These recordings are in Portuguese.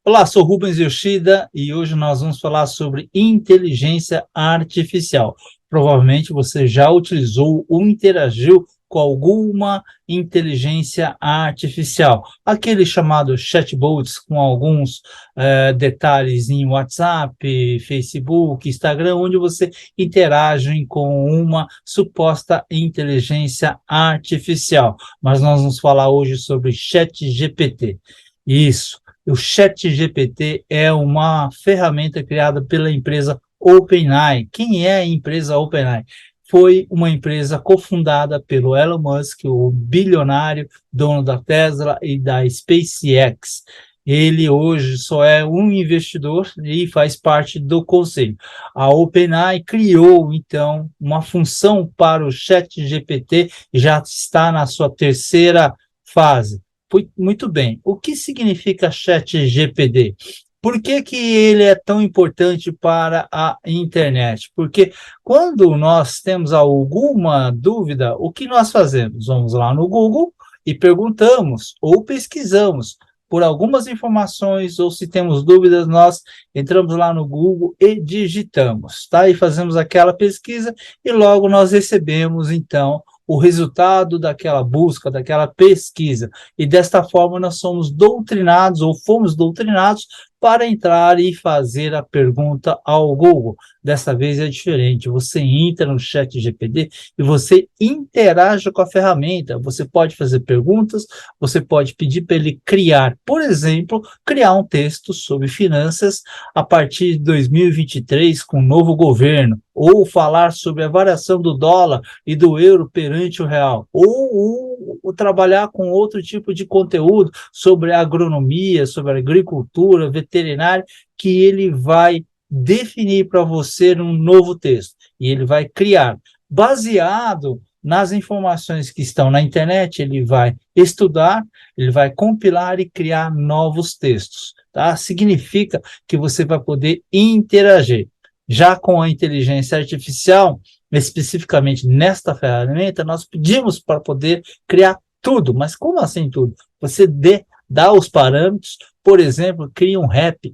Olá, sou Rubens Yoshida e hoje nós vamos falar sobre inteligência artificial. Provavelmente você já utilizou ou interagiu com alguma inteligência artificial, aquele chamado chatbots com alguns detalhes em WhatsApp, Facebook, Instagram, onde você interage com uma suposta inteligência artificial. Mas nós vamos falar hoje sobre ChatGPT. Isso. O ChatGPT é uma ferramenta criada pela empresa OpenAI. Quem é a empresa OpenAI? Foi uma empresa cofundada pelo Elon Musk, o bilionário dono da Tesla e da SpaceX. Ele hoje só é um investidor e faz parte do conselho. A OpenAI criou, então, uma função para o ChatGPT, já está na sua terceira fase. Muito bem. O que significa ChatGPT? Por que que ele é tão importante para a internet? Porque quando nós temos alguma dúvida, o que nós fazemos? Vamos lá no Google e perguntamos ou pesquisamos por algumas informações, ou se temos dúvidas, nós entramos lá no Google e digitamos, tá? E fazemos aquela pesquisa e logo nós recebemos, então, o resultado daquela busca, daquela pesquisa. E desta forma nós somos doutrinados, ou fomos doutrinados, para entrar e fazer a pergunta ao Google. Dessa vez é diferente, você entra no ChatGPT e você interage com a ferramenta, você pode fazer perguntas, você pode pedir para ele criar, por exemplo, criar um texto sobre finanças a partir de 2023 com o novo governo, ou falar sobre a variação do dólar e do euro perante o real, ou trabalhar com outro tipo de conteúdo sobre agronomia, sobre agricultura, veterinária, que ele vai definir para você um novo texto, e ele vai criar, baseado nas informações que estão na internet, ele vai estudar, ele vai compilar e criar novos textos, tá? Significa que você vai poder interagir. Já com a inteligência artificial, especificamente nesta ferramenta, nós pedimos para poder criar tudo. Mas como assim tudo? Você dá os parâmetros, por exemplo, cria um rap,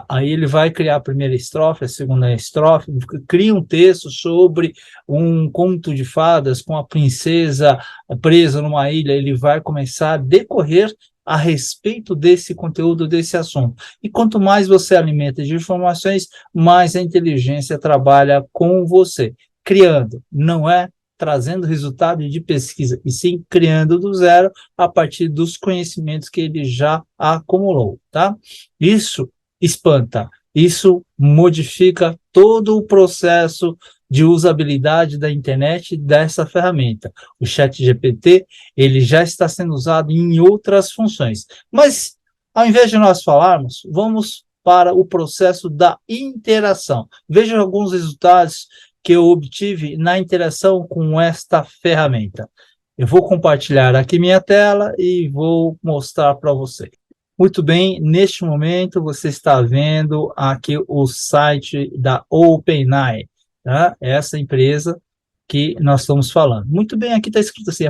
aí ele vai criar a primeira estrofe, a segunda estrofe, cria um texto sobre um conto de fadas com a princesa presa numa ilha, ele vai começar a decorrer a respeito desse conteúdo, desse assunto. E quanto mais você alimenta de informações, mais a inteligência trabalha com você, criando, não é trazendo resultado de pesquisa, e sim criando do zero a partir dos conhecimentos que ele já acumulou, tá? Isso espanta, isso modifica todo o processo de usabilidade da internet dessa ferramenta. O ChatGPT, ele já está sendo usado em outras funções. Mas, ao invés de nós falarmos, vamos para o processo da interação. Veja alguns resultados que eu obtive na interação com esta ferramenta. Eu vou compartilhar aqui minha tela e vou mostrar para você. Muito bem, neste momento você está vendo aqui o site da OpenAI, tá? Essa empresa que nós estamos falando. Muito bem, aqui está escrito assim,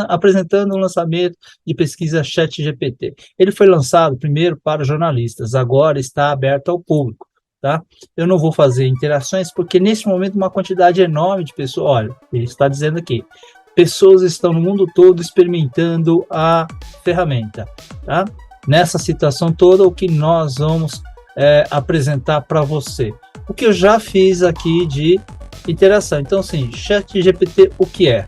apresentando o lançamento de pesquisa ChatGPT. Ele foi lançado primeiro para jornalistas, agora está aberto ao público, tá? Eu não vou fazer interações, porque nesse momento uma quantidade enorme de pessoas, olha, ele está dizendo aqui, pessoas estão no mundo todo experimentando a ferramenta, tá? Nessa situação toda, o que nós vamos apresentar para você. O que eu já fiz aqui de interação. Então, assim, ChatGPT, o que é?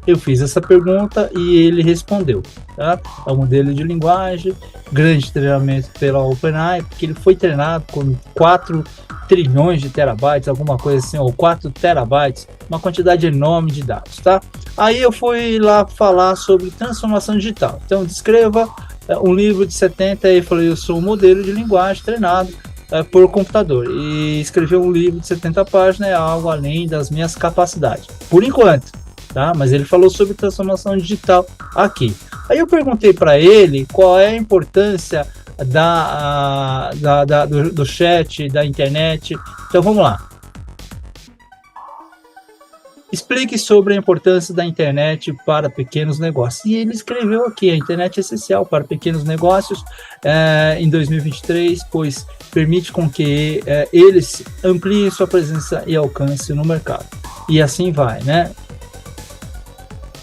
Eu fiz essa pergunta e ele respondeu, tá? É um modelo de linguagem, grande treinamento pela OpenAI, porque ele foi treinado com 4 trilhões de terabytes, alguma coisa assim, ou 4 terabytes, uma quantidade enorme de dados, tá? Aí eu fui lá falar sobre transformação digital. Então, descreva um livro de 70, e falei, eu sou um modelo de linguagem treinado por computador, e escrever um livro de 70 páginas é algo além das minhas capacidades, por enquanto, tá? Mas ele falou sobre transformação digital aqui. Aí eu perguntei para ele qual é a importância do chat, da internet. Então vamos lá. Explique sobre a importância da internet para pequenos negócios. E ele escreveu aqui, a internet é essencial para pequenos negócios em 2023, pois permite com que eles ampliem sua presença e alcance no mercado. E assim vai, né?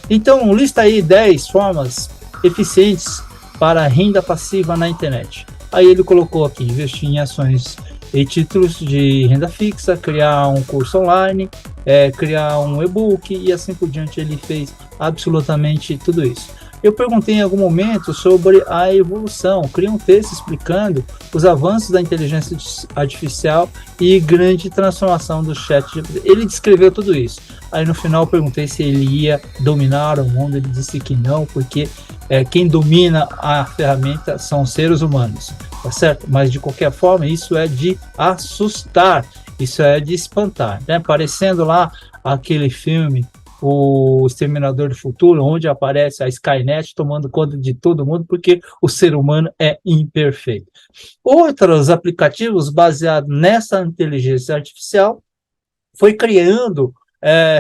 Então, lista aí 10 formas eficientes para renda passiva na internet. Aí ele colocou aqui, investir em ações e títulos de renda fixa, criar um curso online, criar um e-book e assim por diante. Ele fez absolutamente tudo isso. Eu perguntei em algum momento sobre a evolução, criei um texto explicando os avanços da inteligência artificial e grande transformação do chat. Ele descreveu tudo isso. Aí no final eu perguntei se ele ia dominar o mundo, ele disse que não, porque quem domina a ferramenta são seres humanos, tá certo? Mas de qualquer forma, isso é de assustar, isso é de espantar, né? Parecendo lá aquele filme, O Exterminador do Futuro, onde aparece a Skynet tomando conta de todo mundo, porque o ser humano é imperfeito. Outros aplicativos baseados nessa inteligência artificial foi criando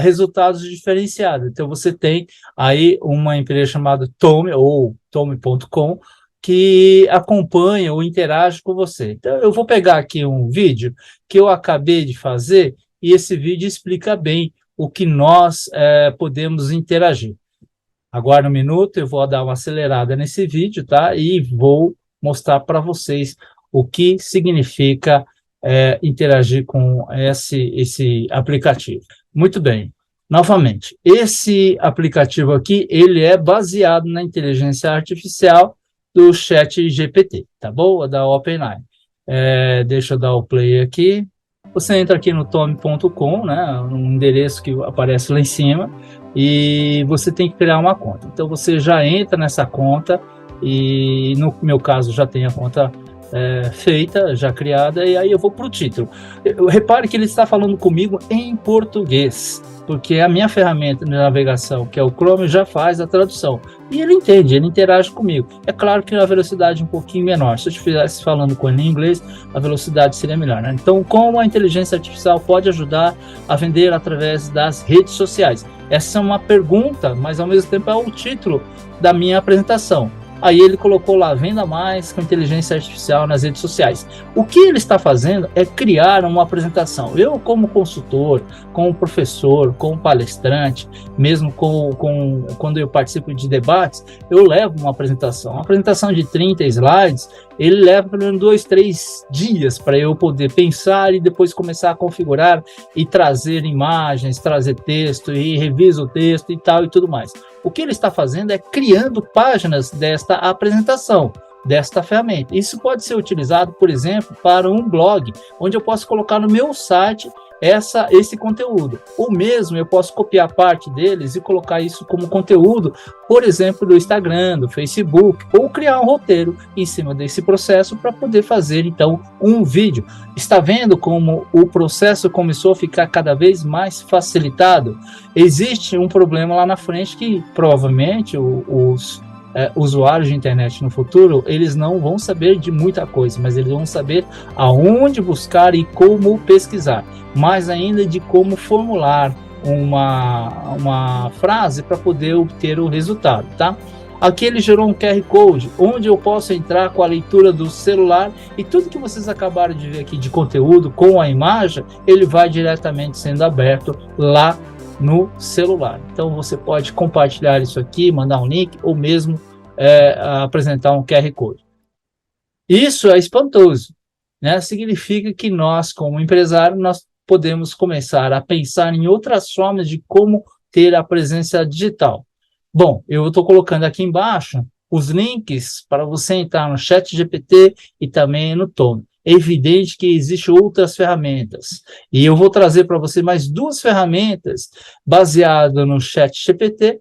resultados diferenciados. Então, você tem aí uma empresa chamada Tome, ou Tome.com, que acompanha ou interage com você. Então, eu vou pegar aqui um vídeo que eu acabei de fazer, e esse vídeo explica bem o que nós podemos interagir. Aguarda um minuto, eu vou dar uma acelerada nesse vídeo, tá? E vou mostrar para vocês o que significa interagir com esse aplicativo. Muito bem. Novamente, esse aplicativo aqui, ele é baseado na inteligência artificial do ChatGPT, tá bom? Da OpenAI. Deixa eu dar o play aqui. Você entra aqui no tome.com, né, um endereço que aparece lá em cima, e você tem que criar uma conta. Então, você já entra nessa conta, e no meu caso, já tem a conta feita, já criada, e aí eu vou para o título. Repare que ele está falando comigo em português, porque a minha ferramenta de navegação, que é o Chrome, já faz a tradução. E ele entende, ele interage comigo. É claro que a velocidade é um pouquinho menor. Se eu estivesse falando com ele em inglês, a velocidade seria melhor, né? Então, como a inteligência artificial pode ajudar a vender através das redes sociais? Essa é uma pergunta, mas ao mesmo tempo é o título da minha apresentação. Aí ele colocou lá, venda mais com inteligência artificial nas redes sociais. O que ele está fazendo é criar uma apresentação. Eu, como consultor, como professor, como palestrante, mesmo quando eu participo de debates, eu levo uma apresentação. Uma apresentação de 30 slides, ele leva pelo menos 2, 3 dias para eu poder pensar e depois começar a configurar e trazer imagens, trazer texto, e reviso o texto e tal e tudo mais. O que ele está fazendo é criando páginas desta apresentação, desta ferramenta. Isso pode ser utilizado, por exemplo, para um blog, onde eu posso colocar no meu site esse conteúdo. Ou mesmo eu posso copiar parte deles e colocar isso como conteúdo, por exemplo, do Instagram, do Facebook, ou criar um roteiro em cima desse processo para poder fazer, então, um vídeo. Está vendo como o processo começou a ficar cada vez mais facilitado? Existe um problema lá na frente que, provavelmente, os usuários de internet no futuro, eles não vão saber de muita coisa, mas eles vão saber aonde buscar e como pesquisar, mais ainda de como formular uma frase para poder obter o resultado, tá? Aqui ele gerou um QR Code, onde eu posso entrar com a leitura do celular, e tudo que vocês acabaram de ver aqui de conteúdo com a imagem, ele vai diretamente sendo aberto lá no celular. Então você pode compartilhar isso aqui, mandar um link, ou mesmo apresentar um QR Code. Isso é espantoso, né? Significa que nós, como empresário, nós podemos começar a pensar em outras formas de como ter a presença digital. Bom, eu estou colocando aqui embaixo os links para você entrar no ChatGPT e também no Tome. É evidente que existem outras ferramentas. E eu vou trazer para você mais 2 ferramentas baseadas no ChatGPT,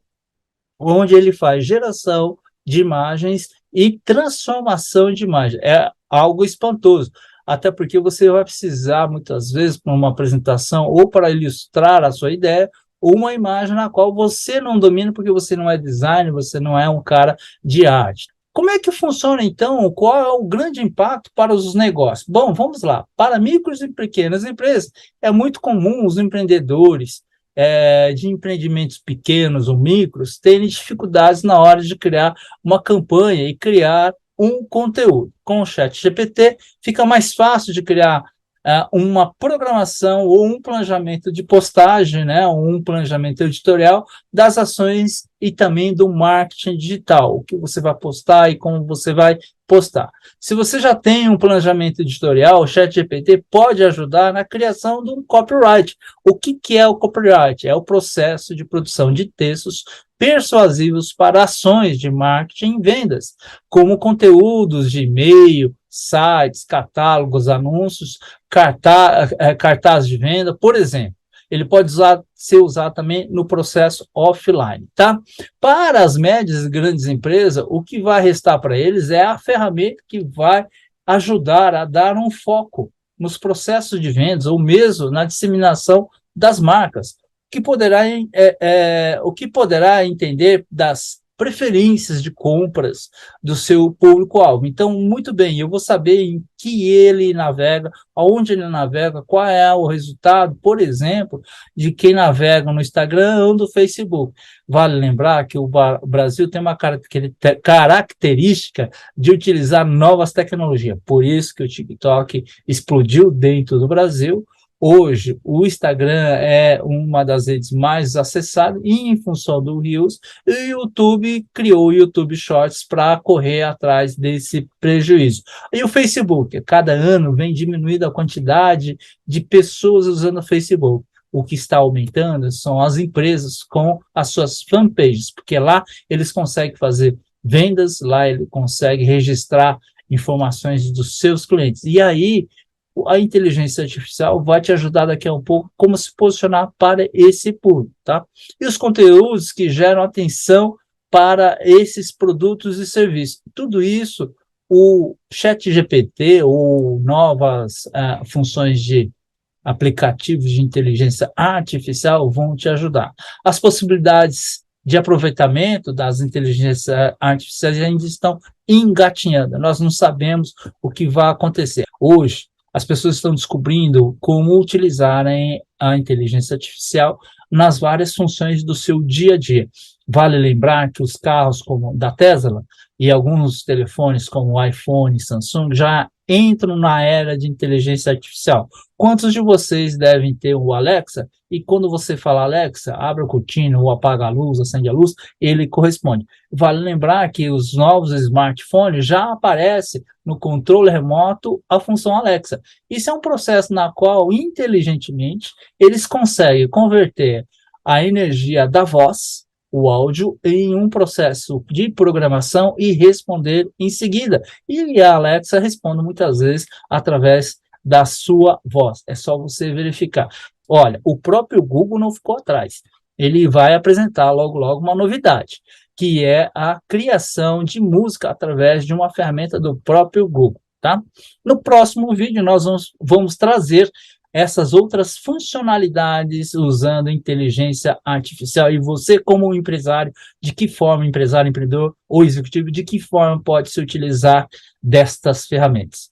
onde ele faz geração de imagens e transformação de imagem. É algo espantoso. Até porque você vai precisar, muitas vezes, para uma apresentação ou para ilustrar a sua ideia, ou uma imagem na qual você não domina, porque você não é designer, você não é um cara de arte. Como é que funciona, então? Qual é o grande impacto para os negócios? Bom, vamos lá. Para micros e pequenas empresas, é muito comum os empreendedores de empreendimentos pequenos ou micros terem dificuldades na hora de criar uma campanha e criar um conteúdo. Com o ChatGPT, fica mais fácil de criar uma programação ou um planejamento de postagem, né, ou um planejamento editorial das ações e também do marketing digital, o que você vai postar e como você vai postar. Se você já tem um planejamento editorial, o ChatGPT pode ajudar na criação de um copyright. O que é o copyright? É o processo de produção de textos persuasivos para ações de marketing e vendas, como conteúdos de e-mail, sites, catálogos, anúncios, cartaz de venda, por exemplo. Ele pode ser usado também no processo offline, tá? Para as médias e grandes empresas, o que vai restar para eles é a ferramenta que vai ajudar a dar um foco nos processos de vendas ou mesmo na disseminação das marcas, o que poderá entender das preferências de compras do seu público-alvo. Então, muito bem, eu vou saber em que ele navega, aonde ele navega, qual é o resultado, por exemplo, de quem navega no Instagram ou no Facebook. Vale lembrar que o Brasil tem uma característica de utilizar novas tecnologias, por isso que o TikTok explodiu dentro do Brasil. Hoje, o Instagram é uma das redes mais acessadas e, em função do Reels, o YouTube criou o YouTube Shorts para correr atrás desse prejuízo. E o Facebook, cada ano vem diminuindo a quantidade de pessoas usando o Facebook. O que está aumentando são as empresas com as suas fanpages, porque lá eles conseguem fazer vendas, lá ele consegue registrar informações dos seus clientes. E aí, a inteligência artificial vai te ajudar daqui a um pouco como se posicionar para esse público, tá? E os conteúdos que geram atenção para esses produtos e serviços. Tudo isso, o ChatGPT ou novas funções de aplicativos de inteligência artificial vão te ajudar. As possibilidades de aproveitamento das inteligências artificiais ainda estão engatinhando. Nós não sabemos o que vai acontecer. Hoje, as pessoas estão descobrindo como utilizarem a inteligência artificial nas várias funções do seu dia a dia. Vale lembrar que os carros como da Tesla e alguns telefones como o iPhone e Samsung já entram na era de inteligência artificial. Quantos de vocês devem ter o Alexa? E quando você fala Alexa, abre a cortina ou apaga a luz, acende a luz, ele corresponde. Vale lembrar que os novos smartphones já aparecem no controle remoto a função Alexa. Isso é um processo na qual, inteligentemente, eles conseguem converter a energia da voz, o áudio, em um processo de programação e responder em seguida. E a Alexa responde muitas vezes através da sua voz. É só você verificar. Olha, o próprio Google não ficou atrás. Ele vai apresentar logo, logo uma novidade, que é a criação de música através de uma ferramenta do próprio Google, tá? No próximo vídeo, nós vamos trazer essas outras funcionalidades usando inteligência artificial. E você, como empresário, de que forma, empresário, empreendedor ou executivo, de que forma pode se utilizar destas ferramentas?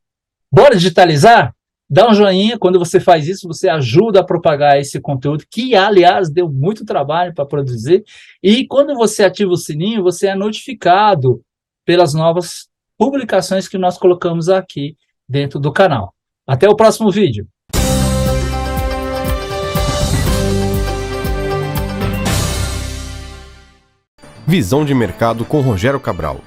Bora digitalizar? Dá um joinha, quando você faz isso, você ajuda a propagar esse conteúdo, que, aliás, deu muito trabalho para produzir, e quando você ativa o sininho, você é notificado pelas novas publicações que nós colocamos aqui dentro do canal. Até o próximo vídeo. Visão de mercado com Rogério Cabral.